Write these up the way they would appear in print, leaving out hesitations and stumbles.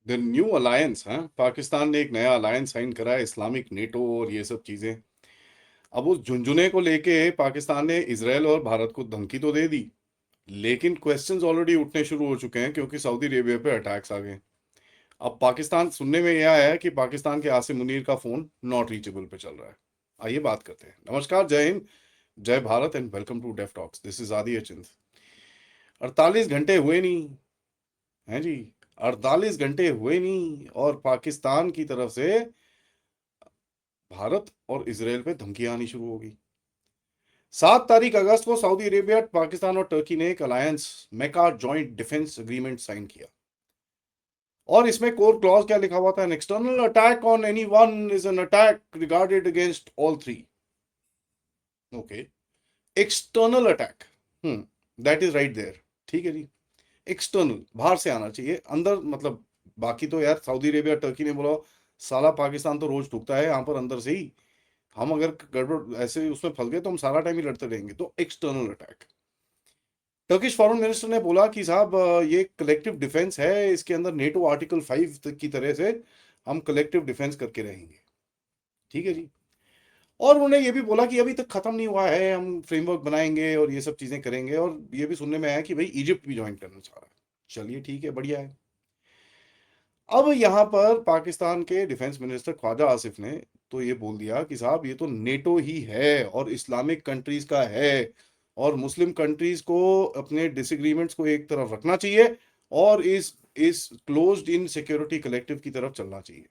The new alliance, हाँ, पाकिस्तान ने एक नया अलायंस साइन करा है, इस्लामिक नेटो और ये सब चीजें। अब उस झुंझुने को लेके पाकिस्तान ने इसराइल और भारत को धमकी तो दे दी, लेकिन क्वेश्चंस ऑलरेडी उठने शुरू हो चुके हैं क्योंकि सऊदी अरेबिया पे अटैक्स आ गए। अब पाकिस्तान, सुनने में यह आया है कि पाकिस्तान के आसिम मुनीर का फोन नॉट रीचेबल पे चल रहा है। आइए बात करते हैं। नमस्कार, जय हिंद, जय Bharat and welcome to Deaf Talks. This is Adi Achint. 48 घंटे हुए नहीं, हैं जी, 48 घंटे हुए नहीं और पाकिस्तान की तरफ से भारत और इसराइल पे धमकियां आनी शुरू हो गई। 7 तारीख अगस्त को सऊदी अरेबिया, पाकिस्तान और टर्की ने एक अलायंस मेका जॉइंट डिफेंस एग्रीमेंट साइन किया। और इसमें कोर क्लॉज क्या लिखा हुआ था? An external attack on any one is an attack regarded against all three. Okay, external attack, that is right there. ठीक है जी, एक्सटर्नल, बाहर से आना चाहिए, अंदर मतलब। बाकी तो यार सऊदी अरेबिया टर्की ने बोला साला पाकिस्तान तो रोज टूकता है यहाँ पर अंदर से ही, हम अगर गड़बड़ ऐसे उसमें फंस गए तो हम सारा टाइम ही लड़ते रहेंगे, तो external attack. Turkish foreign minister ने बोला कि साहब ये कलेक्टिव डिफेंस है, इसके अंदर नेटो आर्टिकल 5 की तरह से हम कलेक्टिव डिफेंस करके रहेंगे। ठीक है जी। और उन्होंने ये भी बोला कि अभी तक खत्म नहीं हुआ है, हम फ्रेमवर्क बनाएंगे और ये सब चीजें करेंगे। और ये भी सुनने में आया कि भाई इजिप्ट भी ज्वाइन करना चाह रहा है। चलिए ठीक है, बढ़िया है। अब यहाँ पर पाकिस्तान के डिफेंस मिनिस्टर ख्वाजा आसिफ ने तो ये बोल दिया कि साहब ये तो नेटो ही है और इस्लामिक कंट्रीज का है, और मुस्लिम कंट्रीज को अपने डिसएग्रीमेंट्स को एक तरफ रखना चाहिए और इस क्लोज्ड इन सिक्योरिटी कलेक्टिव की तरफ चलना चाहिए।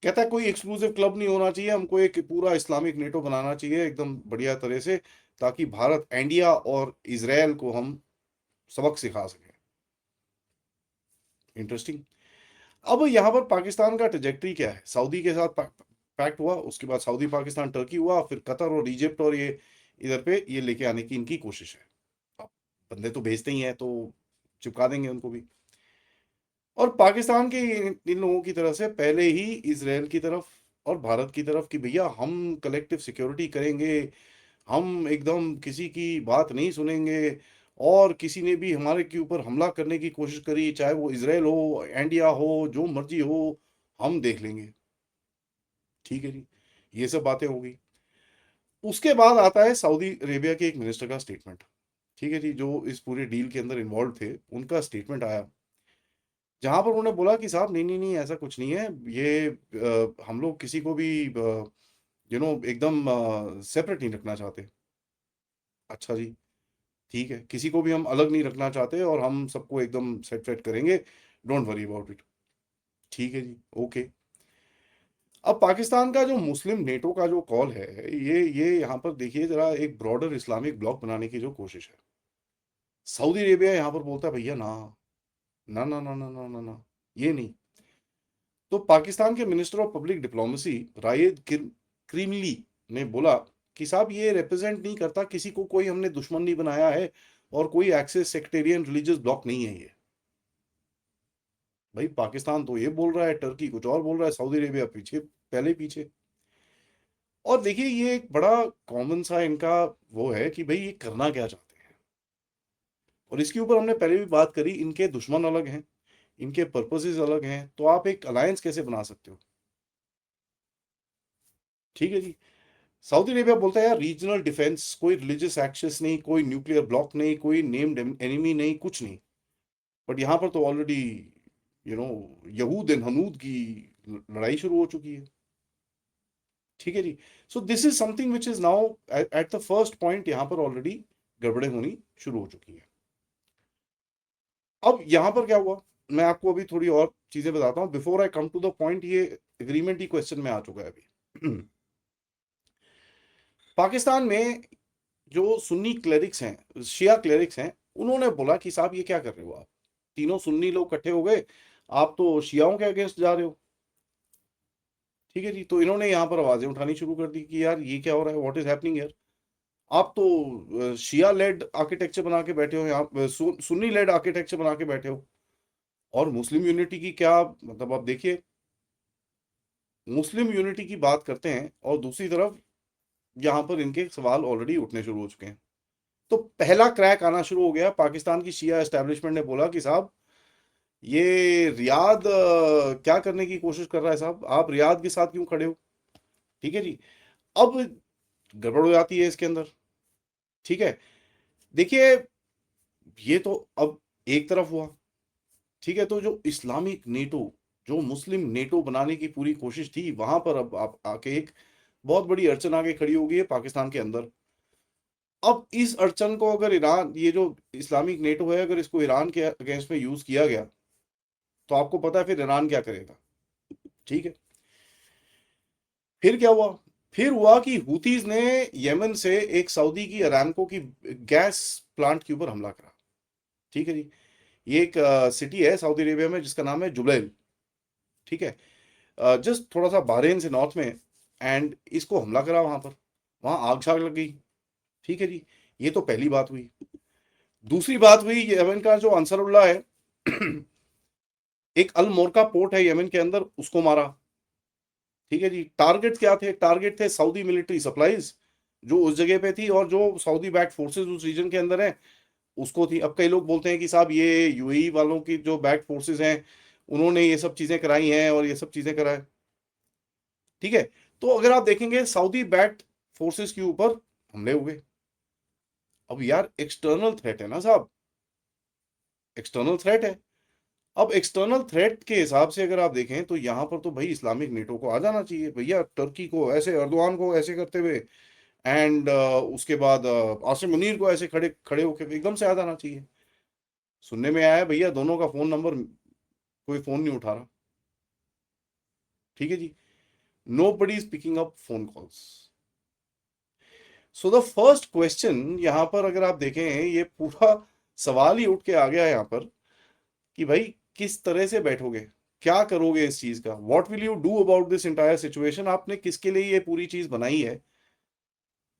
कहता है कोई एक्सक्लूसिव क्लब नहीं होना चाहिए, हमको एक पूरा इस्लामिक नेटो बनाना चाहिए एकदम बढ़िया तरह से, ताकि भारत, इंडिया और इसराइल को हम सबक सिखा सकें। इंटरेस्टिंग। अब यहाँ पर पाकिस्तान का ट्रेजेक्टरी क्या है? सऊदी के साथ पैक्ट हुआ, उसके बाद सऊदी पाकिस्तान टर्की हुआ, फिर कतर और इजिप्ट, और ये इधर पे ये लेके आने की इनकी कोशिश है। अब बंदे तो भेजते ही हैं, तो चिपका देंगे उनको भी। और पाकिस्तान के इन लोगों की तरफ से पहले ही इसराइल की तरफ और भारत की तरफ कि भैया हम कलेक्टिव सिक्योरिटी करेंगे, हम एकदम किसी की बात नहीं सुनेंगे, और किसी ने भी हमारे के ऊपर हमला करने की कोशिश करी, चाहे वो इसराइल हो, इंडिया हो, जो मर्जी हो, हम देख लेंगे। ठीक है जी, ये सब बातें हो गई। उसके बाद आता है सऊदी अरेबिया के एक मिनिस्टर का स्टेटमेंट। ठीक है जी, जो इस पूरे डील के अंदर इन्वॉल्व थे, उनका स्टेटमेंट आया, जहां पर उन्होंने बोला कि साहब नहीं नहीं नहीं, ऐसा कुछ नहीं है, ये हम लोग किसी को भी एकदम सेपरेट नहीं रखना चाहते। अच्छा जी, ठीक है, किसी को भी हम अलग नहीं रखना चाहते और हम सबको एकदम सेट सेट करेंगे, डोंट वरी अबाउट इट। ठीक है जी, ओके। अब पाकिस्तान का जो मुस्लिम नेटो का जो कॉल है, ये यहाँ पर देखिए जरा, एक ब्रॉडर इस्लामिक ब्लॉक बनाने की जो कोशिश है, सऊदी अरेबिया यहाँ पर बोलता है भैया ना, ना ना ना ना ना ना ना, ये नहीं। तो पाकिस्तान के मिनिस्टर ऑफ पब्लिक डिप्लोमेसी रायद क्रीमली ने बोला कि साहब ये रिप्रेजेंट नहीं करता किसी को, कोई हमने दुश्मन नहीं बनाया है, और कोई एक्सेस सेक्टेरियन रिलीजियस ब्लॉक नहीं है ये। भाई पाकिस्तान तो ये बोल रहा है, टर्की कुछ और बोल रहा है, सऊदी अरेबिया पीछे, पहले पीछे। और देखिए ये एक बड़ा कॉमन सा इनका वो है कि भाई ये करना क्या चाहते हैं। और इसके ऊपर हमने पहले भी बात करी, इनके दुश्मन अलग हैं, इनके पर्पसेस अलग हैं, तो आप एक अलायंस कैसे बना सकते हो? ठीक है जी। सऊदी अरेबिया बोलता है यार रीजनल डिफेंस, कोई रिलीजियस एक्सेस नहीं, कोई न्यूक्लियर ब्लॉक नहीं, कोई नेम्ड एनिमी नहीं, कुछ नहीं। बट यहाँ पर तो ऑलरेडी यू नो यहूद एंड हनूद की लड़ाई शुरू हो चुकी है। ठीक है जी। So this is something which is now at the first point, यहाँ पर ऑलरेडी गड़बड़े होनी शुरू हो चुकी है। अब यहाँ पर क्या हुआ, मैं आपको अभी थोड़ी और चीजें बताता हूँ before I come to the point. ये एग्रीमेंट ही क्वेश्चन में आ चुका है अभी। पाकिस्तान में जो सुन्नी क्लेरिक्स हैं, शिया क्लेरिक्स हैं, उन्होंने बोला कि साहब ये क्या कर रहे हो आप, तीनों सुन्नी लोग इकट्ठे हो गए, आप तो शियाओं के अगेंस्ट जा रहे हो। ठीक है जी। तो इन्होंने यहाँ पर आवाजें उठानी शुरू कर दी कि यार ये क्या हो रहा है, व्हाट इज हैपनिंग यार। आप तो शिया लेड आर्किटेक्चर बना के बैठे हो यहाँ, सुन्नी लेड आर्किटेक्चर बना के बैठे हो, और मुस्लिम यूनिटी की क्या मतलब, आप देखिए, मुस्लिम यूनिटी की बात करते हैं और दूसरी तरफ यहाँ पर इनके सवाल ऑलरेडी उठने शुरू हो चुके हैं। तो पहला क्रैक आना शुरू हो गया, पाकिस्तान की शिया एस्टेब्लिशमेंट ने बोला कि साहब ये रियाद क्या करने की कोशिश कर रहा है साहब? आप रियाद के साथ क्यों खड़े हो? ठीक है जी। अब गड़बड़ हो जाती है इसके अंदर। ठीक है, देखिए, ये तो अब एक तरफ हुआ। ठीक है, तो जो इस्लामिक नेटो, जो मुस्लिम नेटो बनाने की पूरी कोशिश थी, वहां पर अब आप आके एक बहुत बड़ी अड़चन आके खड़ी हो गई है पाकिस्तान के अंदर। अब इस अड़चन को अगर ईरान, ये जो इस्लामिक नेटो है, अगर इसको ईरान के अगेंस्ट में यूज किया गया, तो आपको पता है फिर ईरान क्या करेगा। ठीक है, फिर क्या हुआ? फिर हुआ कि हुतीज ने यमन से एक सऊदी की अरामको की गैस प्लांट के ऊपर हमला करा। ठीक है जी। ये एक सिटी है सऊदी अरेबिया में जिसका नाम है जुबैल। ठीक है, जस्ट थोड़ा सा बहरीन से नॉर्थ में। एंड इसको हमला करा वहां पर, वहां आग झाग लग गई। ठीक है जी, ये तो पहली बात हुई। दूसरी बात हुई, यमन का जो अंसरुल्लाह है, एक अल मोरका पोर्ट है यमन के अंदर, उसको मारा। ठीक है जी, टारगेट क्या थे? टारगेट थे सऊदी मिलिट्री सप्लाईज जो उस जगह पे थी, और जो सऊदी बैक फोर्सेस उस रीजन के अंदर है उसको थी। अब कई लोग बोलते हैं कि साहब ये यूएई वालों की जो बैक फोर्सेस हैं उन्होंने ये सब चीजें कराई हैं और ये सब चीजें कराए। ठीक है, तो अगर आप देखेंगे सऊदी बैक फोर्सेस के ऊपर हमले हुए। अब यार एक्सटर्नल थ्रेट है ना साहब, एक्सटर्नल थ्रेट है। अब एक्सटर्नल थ्रेट के हिसाब से अगर आप देखें तो यहां पर तो भाई इस्लामिक नेटो को आ जाना चाहिए भैया, टर्की को ऐसे, अर्दवान को ऐसे करते हुए, एंड उसके बाद आसिम मुनीर को ऐसे खड़े खड़े होकर एकदम से आ जाना चाहिए। सुनने में आया है भैया दोनों का फोन नंबर, कोई फोन नहीं उठा रहा। ठीक है जी, nobody is picking up phone calls. So the first question यहां पर अगर आप देखें, ये पूरा सवाल ही उठ के आ गया यहां पर कि भाई किस तरह से बैठोगे, क्या करोगे इस चीज का, what will you do about this entire situation, आपने किसके लिए ये पूरी चीज बनाई है।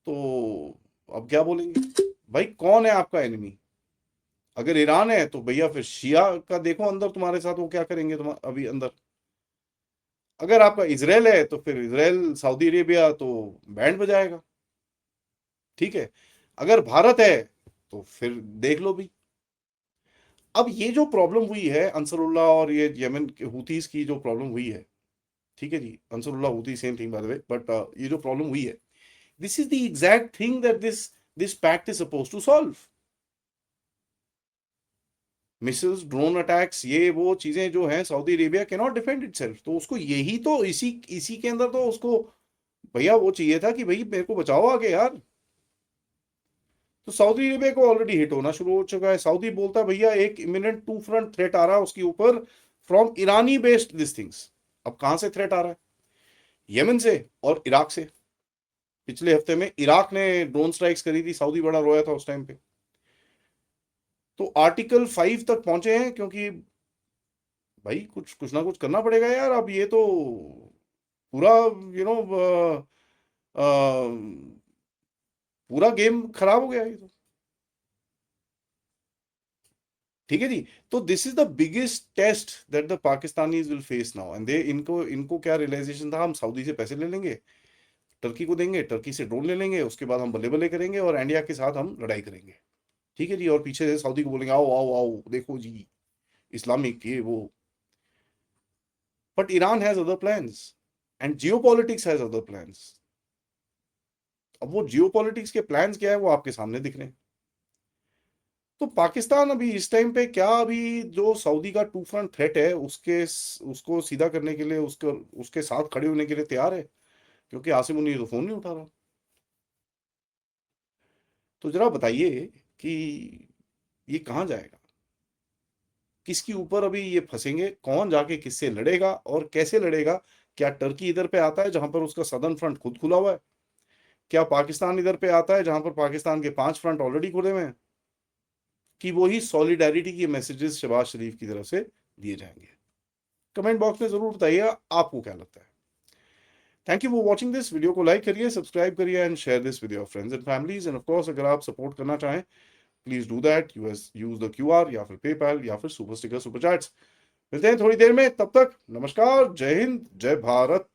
तो अब क्या बोलेंगे? भाई कौन है आपका एनिमी? अगर ईरान है तो भैया फिर शिया का देखो अंदर तुम्हारे साथ वो क्या करेंगे तुम अभी अंदर। अगर आपका इसराइल है तो फिर इसराइल सऊदी अरेबिया तो बैंड बजाएगा। ठीक है, अगर भारत है तो फिर देख लो भी। अब ये जो प्रॉब्लम हुई है अंसरुल्लाह और ये यमन के हुतीस की जो प्रॉब्लम हुई है, ठीक है जी, Ansarullah Houthi same thing by the way, but ये जो प्रॉब्लम हुई है, this is the exact thing that this pact is suppose to solve. Missiles, drone attacks, ये वो चीजें जो हैं, Saudi Arabia can not defend itself, तो उसको यही तो इसी इसी के अंदर तो उसको भैया वो चाहिए था कि भाई मेरे को बचाओ आगे यार। तो सऊदी अरेबिया को ऑलरेडी हिट होना शुरू हो चुका है। सऊदी बोलता है भैया एक इमिनेंट टू फ्रंट थ्रेट आ रहा है उसके ऊपर, from Irani based this things. अब कहां से थ्रेट आ रहा है? यमन से और इराक से। पिछले हफ्ते में इराक ने ड्रोन स्ट्राइक्स करी थी, सऊदी बड़ा रोया था उस टाइम पे। तो आर्टिकल 5 तक पहुंचे हैं, क्योंकि भाई कुछ कुछ ना कुछ करना पड़ेगा यार। अब ये तो पूरा यू नो पूरा गेम खराब हो गया ये तो। ठीक है जी, तो this is the biggest test that the Pakistanis will face now, and they इनको इनको क्या रियलाइजेशन था, हम सऊदी से पैसे ले लेंगे, टर्की को देंगे, टर्की से ड्रोन ले लेंगे, उसके बाद हम बल्ले बल्ले करेंगे और इंडिया के साथ हम लड़ाई करेंगे। ठीक है जी, और पीछे से सऊदी को बोलेंगे आओ आओ आओ देखो जी इस्लामिक ये वो। But Iran has other plans and Jio politics has other plans. अब वो जियो पॉलिटिक्स के प्लान्स क्या है वो आपके सामने दिख रहे हैं। तो पाकिस्तान अभी इस टाइम पे क्या, अभी जो सऊदी का टू फ्रंट थ्रेट है उसके उसको सीधा करने के लिए, उसके उसके साथ खड़े होने के लिए तैयार है, क्योंकि आसिम मुनीर तो फोन नहीं उठा रहा। तो जरा बताइए कि ये कहाँ जाएगा, किसके ऊपर अभी ये फंसेंगे, कौन जाके किससे लड़ेगा और कैसे लड़ेगा? क्या टर्की इधर पे आता है जहां पर उसका सदर्न फ्रंट खुद खुला हुआ है? क्या पाकिस्तान इधर पे आता है जहां पर पाकिस्तान के 5 फ्रंट ऑलरेडी खुले हुए हैं? कि वही सॉलिडारिटी के मैसेजेस शहबाज शरीफ की तरफ से दिए जाएंगे? कमेंट बॉक्स में जरूर बताइएगा आपको क्या लगता है। Thank you for watching this video, को लाइक करिए, सब्सक्राइब करिए and share this with your friends and families, end of course अगर आप सपोर्ट करना चाहें please do that, use the QR या फिर पेपैल या फिर सुपर स्टिकर सुपर चैट्स। मिलते हैं थोड़ी देर में, तब तक नमस्कार, जय हिंद, जय भारत।